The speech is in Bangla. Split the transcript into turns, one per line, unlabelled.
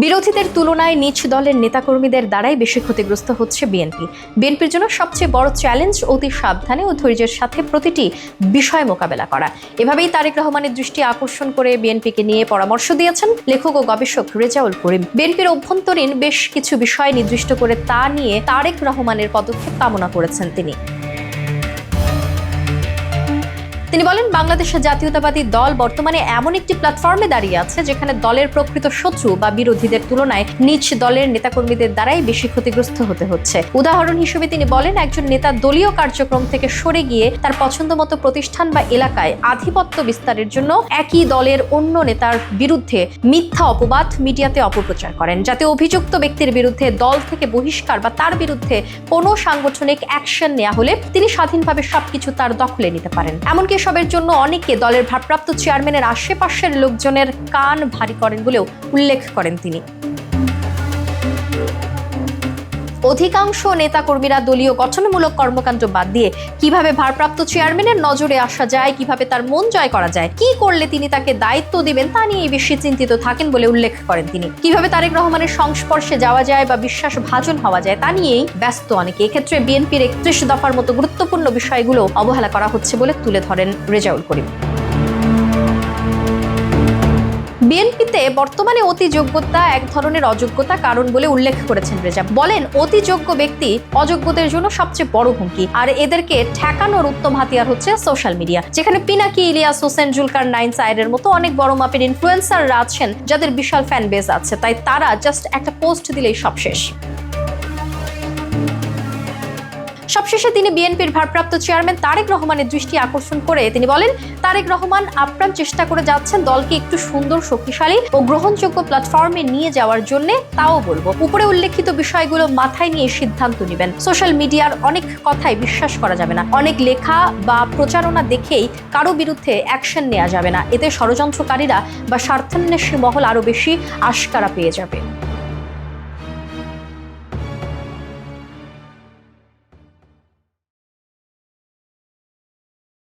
বিরোধীদের তুলনায় নিজ দলের নেতাকর্মীদের দ্বারাই বেশি ক্ষতিগ্রস্ত হচ্ছে বিএনপি। বিএনপির জন্য সবচেয়ে বড় চ্যালেঞ্জ অতি সাবধানে ও ধৈর্যের সাথে প্রতিটি বিষয় মোকাবেলা করা। এভাবেই তারেক রহমানের দৃষ্টি আকর্ষণ করে বিএনপিকে নিয়ে পরামর্শ দিয়েছেন লেখক ও গবেষক রেজাউল করিম। বিএনপির অভ্যন্তরীণ বেশ কিছু বিষয় নির্দিষ্ট করে তা নিয়ে তারেক রহমানের পদক্ষেপ কামনা করেছেন তিনি বলেন, বাংলাদেশের জাতীয়তাবাদী দল বর্তমানে এমন একটি প্ল্যাটফর্মে দাঁড়িয়ে আছে যেখানে দলের প্রকৃত শত্রু বা বিরোধীদের তুলনায় নিজ দলের নেতাকর্মীদের দ্বারাই বেশি ক্ষতিগ্রস্ত হতে হচ্ছে। উদাহরণ হিসেবে তিনি বলেন, একজন নেতা দলীয় কার্যক্রম থেকে সরে গিয়ে তার পছন্দমতো প্রতিষ্ঠান বা এলাকায় আধিপত্য বিস্তারের জন্য একই দলের অন্য নেতার বিরুদ্ধে মিথ্যা অপবাদ মিডিয়াতে অপপ্রচার করেন, যাতে অভিযুক্ত ব্যক্তির বিরুদ্ধে দল থেকে বহিষ্কার বা তার বিরুদ্ধে কোনো সাংগঠনিক অ্যাকশন নেওয়া হলে তিনি স্বাধীনভাবে সবকিছু তার দখলে নিতে পারেন। এমনকি এসবের জন্য অনেকে দলের ভারপ্রাপ্ত চেয়ারম্যানের আশেপাশের লোকজনের কান ভারী করেন বলেও উল্লেখ করেন তিনি। অধিকাংশ নেতাকর্মীরা দলীয় গঠনমূলক কর্মকাণ্ড বাদ দিয়ে কিভাবে ভারপ্রাপ্ত চেয়ারম্যানের নজরে আসা যায়, কিভাবে তার মন জয় করা যায়, কি করলে তিনি তাকে দায়িত্ব দিবেন তা নিয়ে বেশি চিন্তিত থাকেন বলে উল্লেখ করেন তিনি। কিভাবে তারেক রহমানের সংস্পর্শে যাওয়া যায় বা বিশ্বাসভাজন হওয়া যায় তা নিয়েই ব্যস্ত অনেকে। এক্ষেত্রে বিএনপির 31 দফার মতো গুরুত্বপূর্ণ বিষয়গুলো অবহেলা করা হচ্ছে বলে তুলে ধরেন রেজাউল করিম। বিএনপিতে বর্তমানে অতি যোগ্যতা এক ধরনের অযোগ্যতা কারণ বলে উল্লেখ করেছেন রেজা। বলেন, অতি যোগ্য ব্যক্তি অযোগ্যদের জন্য সবচেয়ে বড় হুমকি, আর এদেরকে ঠেকানোর উত্তম হাতিয়ার হচ্ছে সোশ্যাল মিডিয়া, যেখানে পিনাকি, ইলিয়াস হোসেন, জুলকার নাইন, সাইরের মতো অনেক বড় মাপের ইনফ্লুয়েন্সাররা আছেন যাদের বিশাল ফ্যান বেস আছে, তাই তারা জাস্ট একটা পোস্ট দিলেই সব শেষ। সবশেষে তিনি বিএনপির ভারপ্রাপ্ত চেয়ারম্যান তারেক রহমানের দৃষ্টি আকর্ষণ করে তিনি বলেন, তারেক রহমান আপ্রাণ চেষ্টা করে যাচ্ছেন দলকে একটু সুন্দর, শক্তিশালী ও গ্রহণযোগ্য প্ল্যাটফর্মে নিয়ে যাওয়ার জন্য। তাও বলবো, উপরে উল্লেখিত বিষয়গুলো মাথায় নিয়ে সিদ্ধান্ত নেবেন। সোশ্যাল মিডিয়ার অনেক কথাই বিশ্বাস করা যাবে না, অনেক লেখা বা প্রচারণা দেখেই কারো বিরুদ্ধে অ্যাকশন নেওয়া যাবে না, এতে ষড়যন্ত্রকারীরা বা স্বার্থান্বেষী মহল আরো বেশি আশকারা পেয়ে যাবে।